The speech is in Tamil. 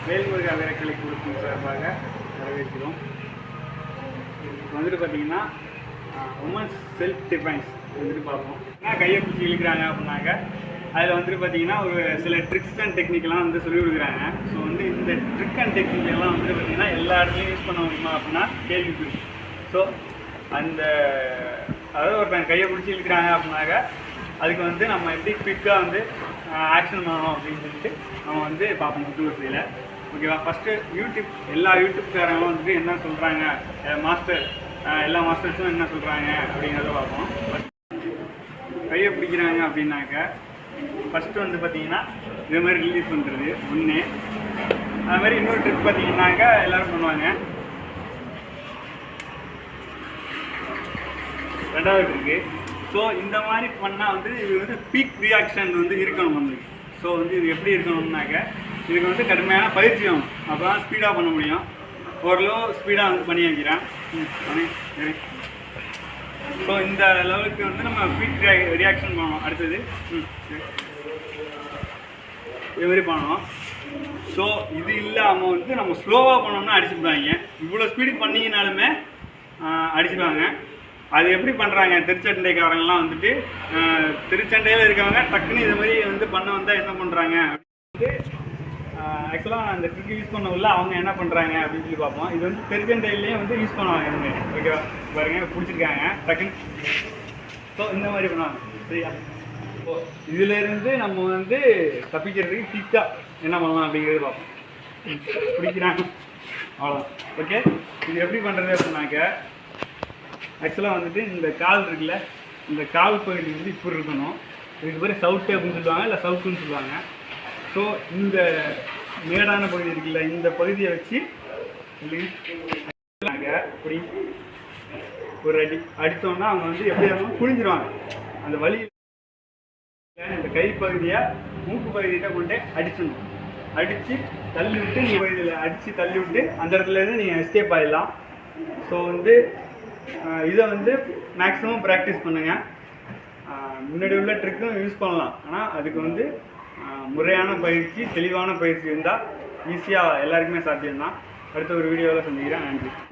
வேல்முருகா வீரக்கலை குழுவின் சார்பாக வரவேற்கிறோம். வந்துட்டு பார்த்தீங்கன்னா உமன்ஸ் செல்ஃப் டிஃபென்ஸ் வந்துட்டு பார்ப்போம். கையை பிடிச்சி இழுக்கிறாங்க அப்படின்னாக்க அதில் வந்துட்டு பார்த்தீங்கன்னா ஒரு சில ட்ரிக்ஸ் அண்ட் டெக்னிக்கெலாம் வந்து சொல்லிக் கொடுக்குறாங்க. ஸோ வந்து இந்த ட்ரிக் அண்ட் டெக்னிக்கெல்லாம் வந்துட்டு பார்த்தீங்கன்னா எல்லா இடத்துலையும் யூஸ் பண்ண முடியுமா அப்படின்னா கேள்விக்குறி. ஸோ அந்த அதாவது ஒருத்தங்க கையை பிடிச்சி இழுக்கிறாங்க அப்படின்னாக்க அதுக்கு வந்து நம்ம எப்படி குயிக்காக வந்து ஆக்ஷன் பண்ணணும் அப்படின்னு சொல்லிட்டு நம்ம வந்து பார்ப்போம் யூடியூப்ஸில். ஓகேவா? ஃபஸ்ட்டு எல்லா யூடியூப்காரங்களும் வந்துட்டு என்ன சொல்கிறாங்க, எல்லா மாஸ்டர்ஸும் என்ன சொல்கிறாங்க அப்படிங்கிறத பார்ப்போம். கையை பிடிக்கிறாங்க அப்படின்னாக்க ஃபஸ்ட்டு வந்து பார்த்தீங்கன்னா இது மாதிரி ரிலீஸ் பண்ணுறது ஒன்று. அது மாதிரி இன்னொரு ட்ரிக் பார்த்தீங்கன்னாக்கா எல்லோரும் பண்ணுவாங்க. ரெண்டாவது ட்ரிக்கு. ஸோ இந்த மாதிரி பண்ணால் வந்து இது வந்து பீக் ரியாக்ஷன் வந்து இருக்கணும் நம்மளுக்கு. ஸோ வந்து இது எப்படி இருக்கணும்னாக்க இதுக்கு வந்து கடுமையான பயிற்சி ஆகும். அப்போ தான் ஸ்பீடாக பண்ண முடியும். ஓரளவு ஸ்பீடாக வந்து பண்ணி வைக்கிறேன். ஸோ இந்த லெவலுக்கு வந்து நம்ம பீக் ரியாக்ஷன் பண்ணணும். அடுத்தது இது மாதிரி பண்ணணும். ஸோ இது இல்லாமல் வந்து நம்ம ஸ்லோவாக பண்ணோம்னா அடிச்சுடுவாங்க. இவ்வளோ ஸ்பீடுக்கு பண்ணிங்கனாலுமே அடிச்சுடுவாங்க. அது எப்படி பண்ணுறாங்க, திருச்சண்டைக்காரங்களாம் வந்துட்டு திருச்சண்டையில் இருக்கவங்க டக்குன்னு இது மாதிரி வந்து பண்ண வந்தால் என்ன பண்ணுறாங்க வந்து ஆக்சுவலாக அந்த ட்ரிக் யூஸ் பண்ணவில்ல அவங்க என்ன பண்ணுறாங்க அப்படின்னு சொல்லி பார்ப்போம். இது வந்து திருச்சண்டையிலேயே வந்து யூஸ் பண்ணுவாங்க. இந்த ஓகேவா பாருங்க, பிடிச்சிருக்காங்க டக்குன்னு. ஸோ இந்த மாதிரி பண்ணுவாங்க. சரியா? ஸோ இதிலேருந்து நம்ம வந்து தப்பிக்கிறதுக்கு குயிக்காக என்ன பண்ணலாம் அப்படிங்கிறது பார்ப்போம். பிடிக்கிறாங்க அவ்வளோதான். ஓகே, இது எப்படி பண்ணுறது அப்படின்னாக்க ஆக்சுவலாக வந்துட்டு இந்த கால் இருக்குல்ல, இந்த கால் பகுதி வந்து இப்படி இருக்கணும். இதுக்கு பேர் சவுட்டு அப்படின்னு சொல்லுவாங்க, இல்லை சவுக்குன்னு சொல்லுவாங்க. ஸோ இந்த மேடான பகுதி இருக்குல்ல, இந்த பகுதியை வச்சு இப்படி ஒரு அடித்தோம்னா அவங்க வந்து எப்படி இருந்தாலும் குனிஞ்சிருவாங்க. அந்த வலி இந்த கை பகுதியை மூக்கு பகுதியிட்ட கொண்டு அடிச்சிடணும். அடித்து தள்ளி விட்டு நீங்கள் பகுதியில் அடித்து தள்ளி விட்டு அந்த இடத்துலேருந்து நீங்கள் எஸ்கேப் ஆகிடலாம். ஸோ வந்து இதை வந்து மேக்ஸிமம் ப்ராக்டிஸ் பண்ணுங்கள். முன்னாடி உள்ள ட்ரிக்கும் யூஸ் பண்ணலாம். ஆனால் அதுக்கு வந்து முறையான பயிற்சி, தெளிவான பயிற்சி இருந்தால் ஈஸியாக எல்லாருக்குமே சாத்தியம்தான். அடுத்த ஒரு வீடியோவில் சந்திக்கிறேன். நன்றி.